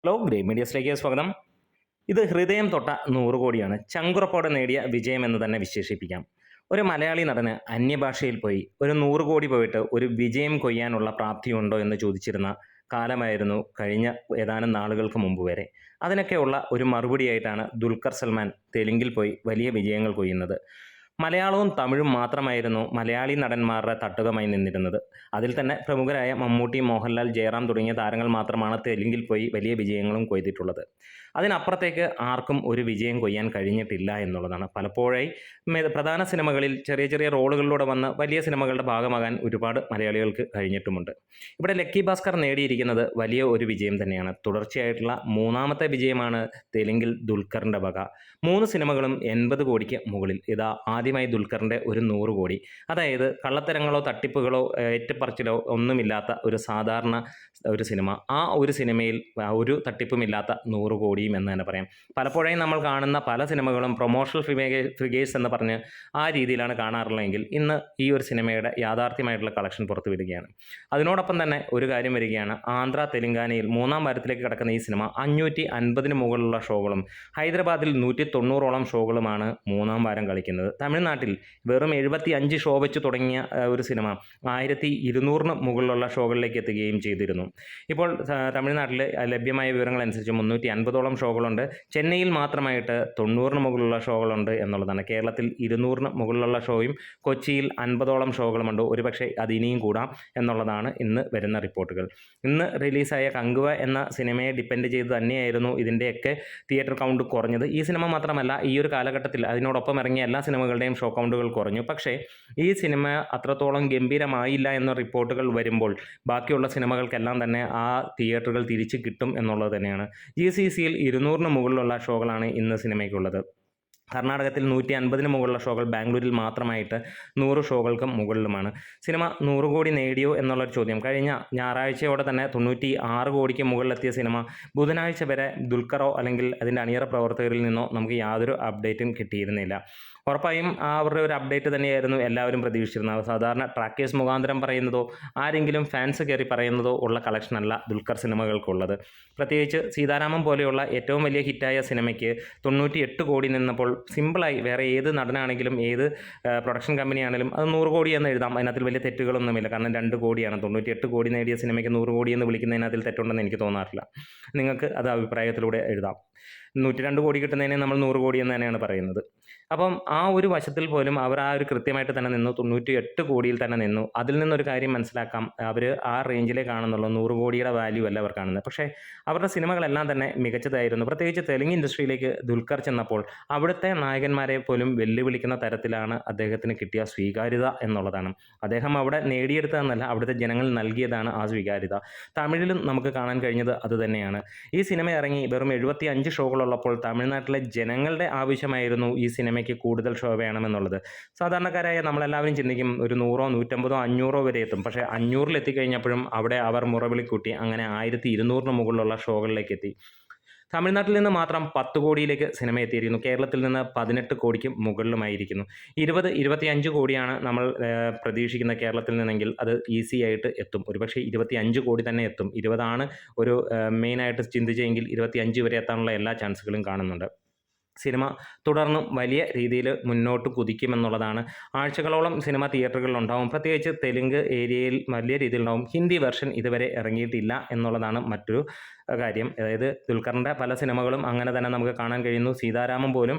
Hello great മീഡിയസിലേക്ക് സ്വാഗതം. ഇത് ഹൃദയം തൊട്ട 100 കോടിയാണ്. ചങ്കുറപ്പോടെ നേടിയ വിജയം എന്ന് തന്നെ വിശേഷിപ്പിക്കാം. ഒരു മലയാളി നടന് അന്യഭാഷയിൽ പോയി ഒരു 100 കോടി പോയിട്ട് ഒരു വിജയം കൊയ്യാനുള്ള പ്രാപ്തിയുണ്ടോ എന്ന് ചോദിച്ചിരുന്ന കാലമായിരുന്നു കഴിഞ്ഞ ഏതാനും നാളുകൾക്ക് മുമ്പ് വരെ. അതിനൊക്കെയുള്ള ഒരു മറുപടിയായിട്ടാണ് ദുൽഖർ സൽമാൻ തെലുങ്കിൽ പോയി വലിയ വിജയങ്ങൾ കൊയ്യുന്നത്. മലയാളവും തമിഴും മാത്രമായിരുന്നു മലയാളി നടന്മാരുടെ തട്ടുകമായി നിന്നിരുന്നത്. അതിൽ തന്നെ പ്രമുഖരായ മമ്മൂട്ടി, മോഹൻലാൽ, ജയറാം തുടങ്ങിയ താരങ്ങൾ മാത്രമാണ് തെലുങ്കിൽ പോയി വലിയ വിജയങ്ങളും കൊയ്തിട്ടുള്ളത്. അതിനപ്പുറത്തേക്ക് ആർക്കും ഒരു വിജയം കൊയ്യാൻ കഴിഞ്ഞിട്ടില്ല എന്നുള്ളതാണ്. പലപ്പോഴായി പ്രധാന സിനിമകളിൽ ചെറിയ ചെറിയ റോളുകളിലൂടെ വന്ന് വലിയ സിനിമകളുടെ ഭാഗമാകാൻ ഒരുപാട് മലയാളികൾക്ക് കഴിഞ്ഞിട്ടുമുണ്ട്. ഇവിടെ ലക്കി ഭാസ്കർ നേടിയിരിക്കുന്നത് വലിയ ഒരു വിജയം തന്നെയാണ്. തുടർച്ചയായിട്ടുള്ള 3ാമത്തെ വിജയമാണ് തെലുങ്കിൽ ദുൽഖറിൻ്റെ വക. 3 സിനിമകളും 80 കോടിക്ക് മുകളിൽ. ഇതാ ആദ്യമായി ദുൽഖറിൻ്റെ ഒരു 100 കോടി. അതായത് കള്ളത്തരങ്ങളോ തട്ടിപ്പുകളോ ഏറ്റുപറച്ചിലോ ഒന്നുമില്ലാത്ത ഒരു സാധാരണ ഒരു സിനിമ. ആ ഒരു സിനിമയിൽ ഒരു തട്ടിപ്പുമില്ലാത്ത 100 കോടിയും എന്ന് തന്നെ പറയാം. പലപ്പോഴായും നമ്മൾ കാണുന്ന പല സിനിമകളും പ്രൊമോഷണൽ ഫിഗേഴ്സ് എന്ന് പറഞ്ഞ് ആ രീതിയിലാണ് കാണാറുള്ളതെങ്കിൽ ഇന്ന് ഈ ഒരു സിനിമയുടെ യാഥാർത്ഥ്യമായിട്ടുള്ള കളക്ഷൻ പുറത്തു വരികയാണ്. അതിനോടൊപ്പം തന്നെ ഒരു കാര്യം വരികയാണ്. ആന്ധ്ര തെലുങ്കാനയിൽ 3ാം വാരത്തിലേക്ക് കിടക്കുന്ന ഈ സിനിമ 550-ന് മുകളിലുള്ള ഷോകളും ഹൈദരാബാദിൽ 190ഓളം ഷോകളുമാണ് 3ാം വാരം കളിക്കുന്നത്. തമിഴ്നാട്ടിൽ വെറും 75 ഷോ വെച്ച് തുടങ്ങിയ ഒരു സിനിമ 1200-ന് മുകളിലുള്ള ഷോകളിലേക്ക് എത്തുകയും ചെയ്തിരുന്നു. ഇപ്പോൾ തമിഴ്നാട്ടിൽ ലഭ്യമായ വിവരങ്ങളനുസരിച്ച് 350ഓളം ഷോകളുണ്ട്. ചെന്നൈയിൽ മാത്രമായിട്ട് 90-ന് മുകളിലുള്ള ഷോകളുണ്ട് എന്നുള്ളതാണ്. കേരളത്തിൽ 200-ന് മുകളിലുള്ള ഷോയും കൊച്ചിയിൽ 50ഓളം ഷോകളുമുണ്ട്. ഒരുപക്ഷെ അത് ഇനിയും കൂടാം എന്നുള്ളതാണ് ഇന്ന് വരുന്ന റിപ്പോർട്ടുകൾ. ഇന്ന് റിലീസായ കങ്കുവ എന്ന സിനിമയെ ഡിപ്പെൻഡ് ചെയ്ത് തന്നെയായിരുന്നു ഇതിൻ്റെയൊക്കെ തിയേറ്റർ കൗണ്ട് കുറഞ്ഞത്. ഈ സിനിമ മാത്രമല്ല, ഈ ഒരു കാലഘട്ടത്തിൽ അതിനോടൊപ്പം ഇറങ്ങിയ എല്ലാ സിനിമകളുടെയും ഷോ കൗണ്ടുകൾ കുറഞ്ഞു. പക്ഷേ ഈ സിനിമ അത്രത്തോളം ഗംഭീരമായില്ല എന്ന റിപ്പോർട്ടുകൾ വരുമ്പോൾ ബാക്കിയുള്ള സിനിമകൾക്കെല്ലാം തന്നെ ആ തിയേറ്ററുകൾ തിരിച്ച് കിട്ടും എന്നുള്ളത് തന്നെയാണ്. GCCയിൽ 200-ന് മുകളിലുള്ള ഷോകളാണ് ഇന്ന് സിനിമയ്ക്കുള്ളത്. കർണാടകത്തിൽ 150-ന് മുകളിലുള്ള ഷോകൾ, ബാംഗ്ലൂരിൽ മാത്രമായിട്ട് 100 ഷോകൾക്കും മുകളിലുമാണ്. സിനിമ 100 കോടി നേടിയോ എന്നുള്ളൊരു ചോദ്യം. കഴിഞ്ഞ ഞായറാഴ്ചയോടെ തന്നെ 96 കോടിക്ക് മുകളിലെത്തിയ സിനിമ ബുധനാഴ്ച വരെ ദുൽഖറോ അല്ലെങ്കിൽ അതിൻ്റെ അണിയറ പ്രവർത്തകരിൽ നിന്നോ നമുക്ക് യാതൊരു അപ്ഡേറ്റും കിട്ടിയിരുന്നില്ല. ഉറപ്പായും അവരുടെ ഒരു അപ്ഡേറ്റ് തന്നെയായിരുന്നു എല്ലാവരും പ്രതീക്ഷിച്ചിരുന്നത്. സാധാരണ ട്രാക്കേഴ്സ് മുഖാന്തരം പറയുന്നതോ ആരെങ്കിലും ഫാൻസ് കയറി പറയുന്നതോ ഉള്ള കളക്ഷനല്ല ദുൽഖർ സിനിമകൾക്കുള്ളത്. പ്രത്യേകിച്ച് സീതാരാമം പോലെയുള്ള ഏറ്റവും വലിയ ഹിറ്റായ സിനിമയ്ക്ക് 98 കോടി നിന്നപ്പോൾ സിമ്പിളായി വേറെ ഏത് നടനാണെങ്കിലും ഏത് പ്രൊഡക്ഷൻ കമ്പനിയാണെങ്കിലും അത് 100 കോടി എന്ന് എഴുതാം. അതിനകത്തിൽ വലിയ തെറ്റുകളൊന്നുമില്ല. കാരണം 2 കോടിയാണ്. 98 കോടി നേടിയ സിനിമയ്ക്ക് 100 കോടി എന്ന് വിളിക്കുന്നതിനകത്തിൽ തെറ്റുണ്ടെന്ന് എനിക്ക് തോന്നാറില്ല. നിങ്ങൾക്ക് അത് അഭിപ്രായത്തിലൂടെ എഴുതാം. 102 കോടി കിട്ടുന്നതിനെ നമ്മൾ 100 കോടി എന്ന് തന്നെയാണ് പറയുന്നത്. അപ്പം ആ ഒരു വശത്തിൽ പോലും അവർ ആ ഒരു കൃത്യമായിട്ട് തന്നെ നിന്നു. 98 കോടിയിൽ തന്നെ നിന്നു. അതിൽ നിന്നൊരു കാര്യം മനസ്സിലാക്കാം, അവർ ആ റേഞ്ചിലേ കാണുന്നുള്ളൂ. 100 കോടിയുടെ വാല്യൂ അല്ല അവർ കാണുന്നത്. പക്ഷേ അവരുടെ സിനിമകളെല്ലാം തന്നെ മികച്ചതായിരുന്നു. പ്രത്യേകിച്ച് തെലുങ്ക് ഇൻഡസ്ട്രിയിലേക്ക് ദുൽഖർ ചെന്നപ്പോൾ അവിടുത്തെ നായകന്മാരെ പോലും വെല്ലുവിളിക്കുന്ന തരത്തിലാണ് അദ്ദേഹത്തിന് കിട്ടിയ സ്വീകാര്യത എന്നുള്ളതാണ്. അദ്ദേഹം അവിടെ നേടിയെടുത്തതെന്നല്ല, അവിടുത്തെ ജനങ്ങൾ നൽകിയതാണ് ആ സ്വീകാര്യത. തമിഴിലും നമുക്ക് കാണാൻ കഴിഞ്ഞത് അതുതന്നെയാണ്. ഈ സിനിമ ഇറങ്ങി വെറും 75 ഷോകളുള്ളപ്പോൾ തമിഴ്നാട്ടിലെ ജനങ്ങളുടെ ആവശ്യമായിരുന്നു ഈ സിനിമയ്ക്ക് കൂടുതൽ ഷോ വേണമെന്നുള്ളത്. സാധാരണക്കാരായ നമ്മളെല്ലാവരും ചിന്തിക്കും ഒരു 100, 150, 500 വരെ എത്തും. പക്ഷേ 500-ൽ എത്തിക്കഴിഞ്ഞപ്പോഴും അവിടെ അവർ മുറവിളിക്കൂട്ടി. അങ്ങനെ 1200-ന് മുകളിലുള്ള ഷോകളിലേക്ക് എത്തി. തമിഴ്നാട്ടിൽ നിന്ന് മാത്രം 10 കോടിയിലേക്ക് സിനിമ എത്തിയിരിക്കുന്നു. കേരളത്തിൽ നിന്ന് 18 കോടിക്ക് മുകളിലുമായിരിക്കുന്നു. 20-25 കോടിയാണ് നമ്മൾ പ്രതീക്ഷിക്കുന്ന കേരളത്തിൽ നിന്നെങ്കിൽ അത് ഈസി ആയിട്ട് എത്തും. ഒരുപക്ഷെ 25 കോടി തന്നെ എത്തും. 20 ഒരു മെയിനായിട്ട് ചിന്തിച്ചെങ്കിൽ 25 വരെ എത്താനുള്ള എല്ലാ ചാൻസുകളും കാണുന്നുണ്ട്. സിനിമ തുടർന്നും വലിയ രീതിയിൽ മുന്നോട്ട് കുതിക്കുമെന്നുള്ളതാണ്. ആഴ്ചകളോളം സിനിമ തിയേറ്ററുകളിലുണ്ടാവും. പ്രത്യേകിച്ച് തെലുങ്ക് ഏരിയയിൽ വലിയ രീതിയിലുണ്ടാവും. ഹിന്ദി വെർഷൻ ഇതുവരെ ഇറങ്ങിയിട്ടില്ല എന്നുള്ളതാണ് മറ്റൊരു കാര്യം. അതായത് ദുൽഖറിൻ്റെ പല സിനിമകളും അങ്ങനെ തന്നെ നമുക്ക് കാണാൻ കഴിയുന്നു. സീതാരാമം പോലും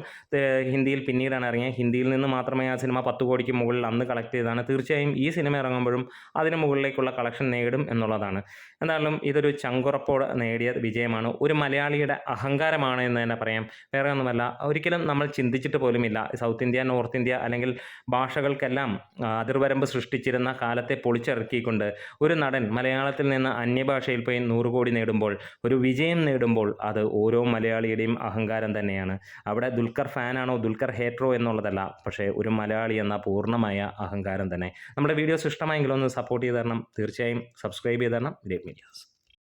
ഹിന്ദിയിൽ പിന്നീടാണ് ഇറങ്ങിയത്. ഹിന്ദിയിൽ നിന്ന് മാത്രമേ ആ സിനിമ 10 കോടിക്ക് മുകളിൽ അന്ന് കളക്ട് ചെയ്തതാണ്. തീർച്ചയായും ഈ സിനിമ ഇറങ്ങുമ്പോഴും അതിന് മുകളിലേക്കുള്ള കളക്ഷൻ നേടും എന്നുള്ളതാണ്. എന്തായാലും ഇതൊരു ചങ്കുറപ്പോടെ നേടിയ വിജയമാണ്. ഒരു മലയാളിയുടെ അഹങ്കാരമാണ് എന്ന് തന്നെ പറയാം. വേറെ ഒന്നുമല്ല, ഒരിക്കലും നമ്മൾ ചിന്തിച്ചിട്ട് പോലുമില്ല സൗത്ത് ഇന്ത്യ, നോർത്ത് ഇന്ത്യ അല്ലെങ്കിൽ ഭാഷകൾക്കെല്ലാം അതിർവരമ്പ് സൃഷ്ടിച്ചിരുന്ന കാലത്തെ പൊളിച്ചിറക്കിക്കൊണ്ട് ഒരു നടൻ മലയാളത്തിൽ നിന്ന് അന്യഭാഷയിൽ പോയി 100 കോടി നേടുമ്പോൾ, ഒരു വിജയം നേടുമ്പോൾ അത് ഓരോ മലയാളിയുടെയും അഹങ്കാരം തന്നെയാണ്. അവിടെ ദുൽഖർ ഫാനാണോ ദുൽഖർ ഹേറ്ററോ എന്നുള്ളതല്ല, പക്ഷേ ഒരു മലയാളി എന്ന പൂർണ്ണമായ അഹങ്കാരം തന്നെ. നമ്മുടെ വീഡിയോസ് ഇഷ്ടമായെങ്കിൽ ഒന്ന് സപ്പോർട്ട് ചെയ്ത് തരണം. തീർച്ചയായും സബ്സ്ക്രൈബ് ചെയ്ത് തരണം. Great medias.